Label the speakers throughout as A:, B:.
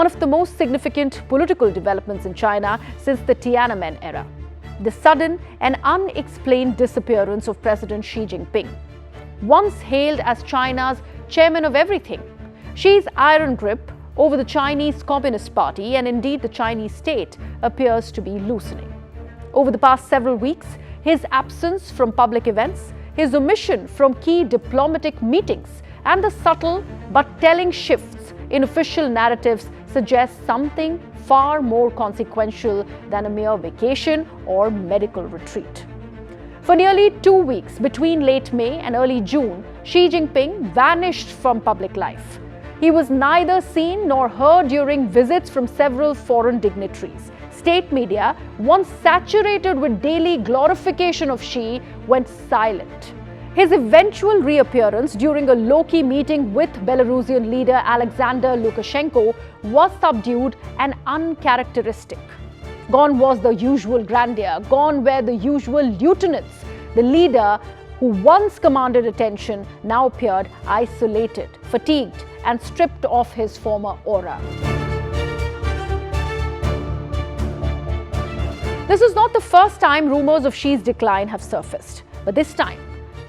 A: one of the most significant political developments in China since the Tiananmen era. The sudden and unexplained disappearance of President Xi Jinping. Once hailed as China's chairman of everything, Xi's iron grip over the Chinese Communist Party and indeed the Chinese state appears to be loosening. Over the past several weeks, his absence from public events, his omission from key diplomatic meetings, and the subtle but telling shifts in official narratives suggest something far more consequential than a mere vacation or medical retreat. For nearly 2 weeks between late May and early June, Xi Jinping vanished from public life. He was neither seen nor heard during visits from several foreign dignitaries. State media, once saturated with daily glorification of Xi, went silent. His eventual reappearance during a low-key meeting with Belarusian leader Alexander Lukashenko was subdued and uncharacteristic. Gone was the usual grandeur, gone were the usual lieutenants. The leader who once commanded attention now appeared isolated, fatigued, and stripped of his former aura. This is not the first time rumors of Xi's decline have surfaced, but this time,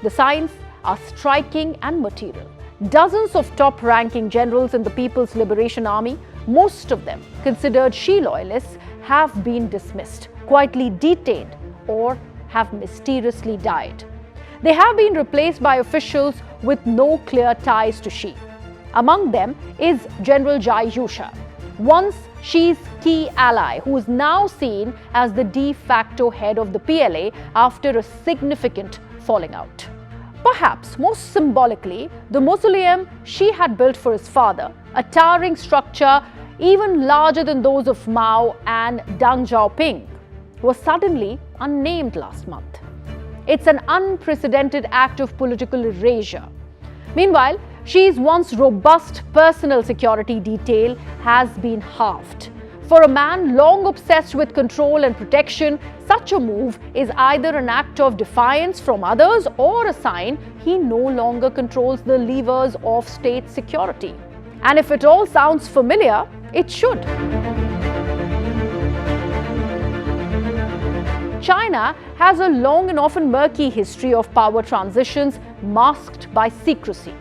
A: the signs are striking and material. Dozens of top-ranking generals in the People's Liberation Army, most of them considered Xi loyalists, have been dismissed, quietly detained, or have mysteriously died. They have been replaced by officials with no clear ties to Xi. Among them is General Zhang Youxia, once Xi's key ally, who is now seen as the de facto head of the PLA after a significant falling out. Perhaps most symbolically, the mausoleum Xi had built for his father, a towering structure even larger than those of Mao and Deng Xiaoping, was suddenly unnamed last month. It's an unprecedented act of political erasure. Meanwhile, Xi's once robust personal security detail has been halved. For a man long obsessed with control and protection, such a move is either an act of defiance from others or a sign he no longer controls the levers of state security. And if it all sounds familiar, it should. China has a long and often murky history of power transitions masked by secrecy.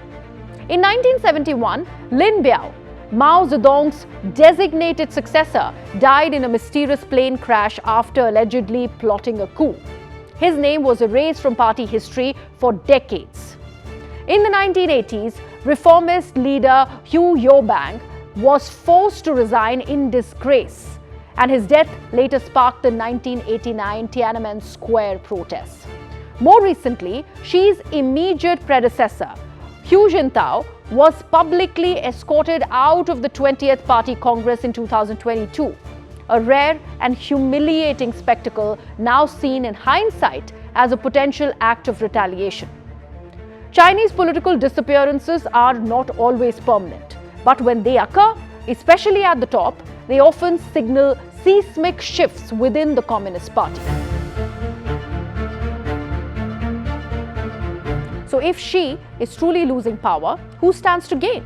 A: In 1971, Lin Biao, Mao Zedong's designated successor, died in a mysterious plane crash after allegedly plotting a coup. His name was erased from party history for decades. In the 1980s, reformist leader Hu Jintao was forced to resign in disgrace, and his death later sparked the 1989 Tiananmen Square protests. More recently, Xi's immediate predecessor, Hu Jintao, was publicly escorted out of the 20th Party Congress in 2022, a rare and humiliating spectacle now seen in hindsight as a potential act of retaliation. Chinese political disappearances are not always permanent, but when they occur, especially at the top, they often signal seismic shifts within the Communist Party. So if Xi is truly losing power, who stands to gain?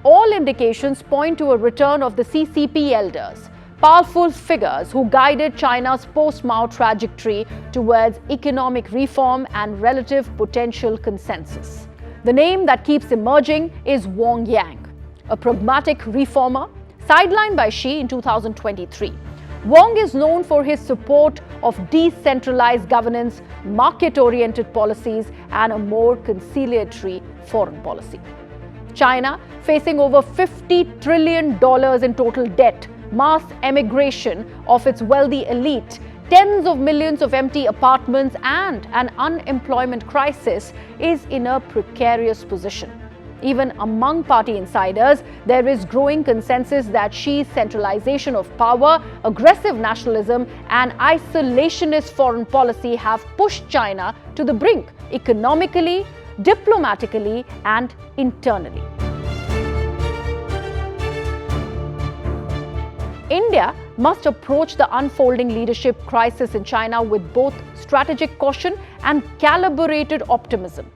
A: All indications point to a return of the CCP elders, powerful figures who guided China's post-Mao trajectory towards economic reform and relative potential consensus. The name that keeps emerging is Wang Yang, a pragmatic reformer sidelined by Xi in 2023. Wang is known for his support of decentralized governance, market-oriented policies, and a more conciliatory foreign policy. China, facing over $50 trillion in total debt, mass emigration of its wealthy elite, tens of millions of empty apartments, and an unemployment crisis, is in a precarious position. Even among party insiders, there is growing consensus that Xi's centralization of power, aggressive nationalism, and isolationist foreign policy have pushed China to the brink economically, diplomatically, and internally. India must approach the unfolding leadership crisis in China with both strategic caution and calibrated optimism.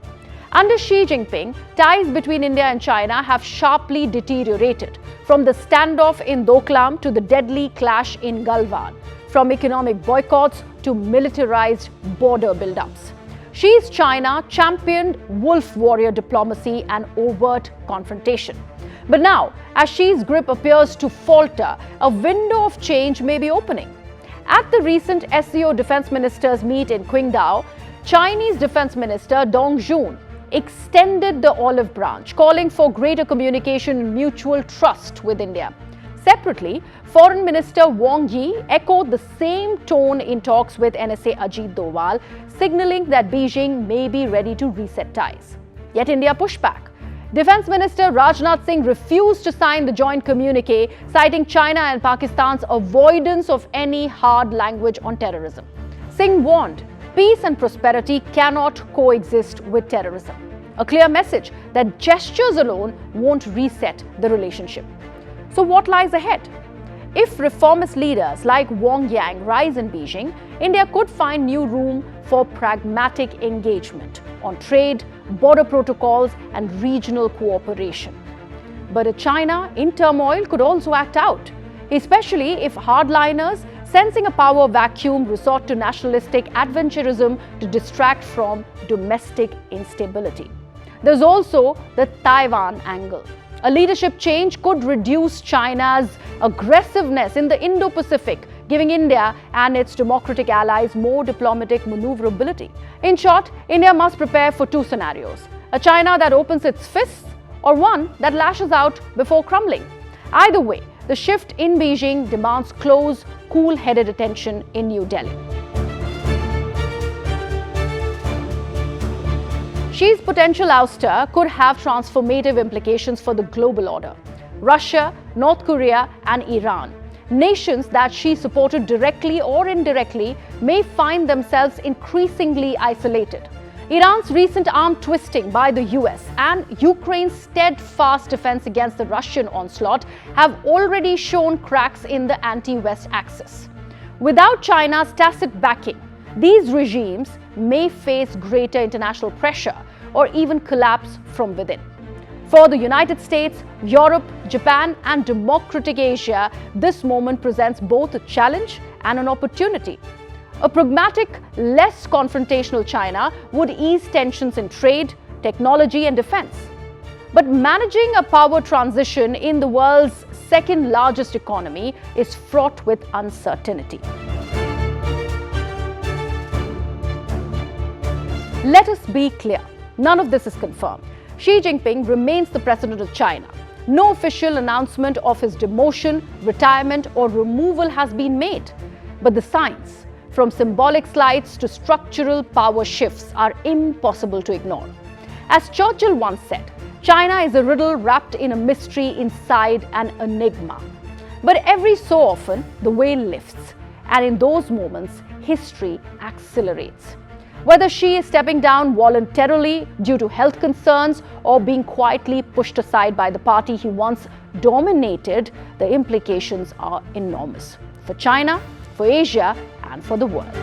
A: Under Xi Jinping, ties between India and China have sharply deteriorated, from the standoff in Doklam to the deadly clash in Galwan, from economic boycotts to militarized border buildups. Xi's China championed wolf warrior diplomacy and overt confrontation. But now, as Xi's grip appears to falter, a window of change may be opening. At the recent SCO defense ministers meet in Qingdao, Chinese Defense Minister Dong Jun extended the olive branch, calling for greater communication and mutual trust with India. Separately, Foreign Minister Wang Yi echoed the same tone in talks with NSA Ajit Doval, signaling that Beijing may be ready to reset ties. Yet India pushed back. Defense Minister Rajnath Singh refused to sign the joint communique, citing China and Pakistan's avoidance of any hard language on terrorism. Singh warned, peace and prosperity cannot coexist with terrorism. A clear message that gestures alone won't reset the relationship. So what lies ahead? If reformist leaders like Wang Yang rise in Beijing, India could find new room for pragmatic engagement on trade, border protocols, and regional cooperation. But a China in turmoil could also act out, especially if hardliners sensing a power vacuum resort to nationalistic adventurism to distract from domestic instability. There's also the Taiwan angle. A leadership change could reduce China's aggressiveness in the Indo-Pacific, giving India and its democratic allies more diplomatic maneuverability. In short, India must prepare for two scenarios: a China that opens its fists or one that lashes out before crumbling. Either way, the shift in Beijing demands close, cool-headed attention in New Delhi. Xi's potential ouster could have transformative implications for the global order. Russia, North Korea, and Iran, nations that Xi supported directly or indirectly, may find themselves increasingly isolated. Iran's recent arm twisting by the US and Ukraine's steadfast defense against the Russian onslaught have already shown cracks in the anti-West axis. Without China's tacit backing, these regimes may face greater international pressure or even collapse from within. For the United States, Europe, Japan, and democratic Asia, this moment presents both a challenge and an opportunity. A pragmatic, less confrontational China would ease tensions in trade, technology, and defense. But managing a power transition in the world's second largest economy is fraught with uncertainty. Let us be clear, none of this is confirmed. Xi Jinping remains the president of China. No official announcement of his demotion, retirement, or removal has been made. But the signs, from symbolic slides to structural power shifts, are impossible to ignore. As Churchill once said, China is a riddle wrapped in a mystery inside an enigma. But every so often, the veil lifts, and in those moments, history accelerates. Whether Xi is stepping down voluntarily due to health concerns or being quietly pushed aside by the party he once dominated, the implications are enormous for China, for Asia, and for the world.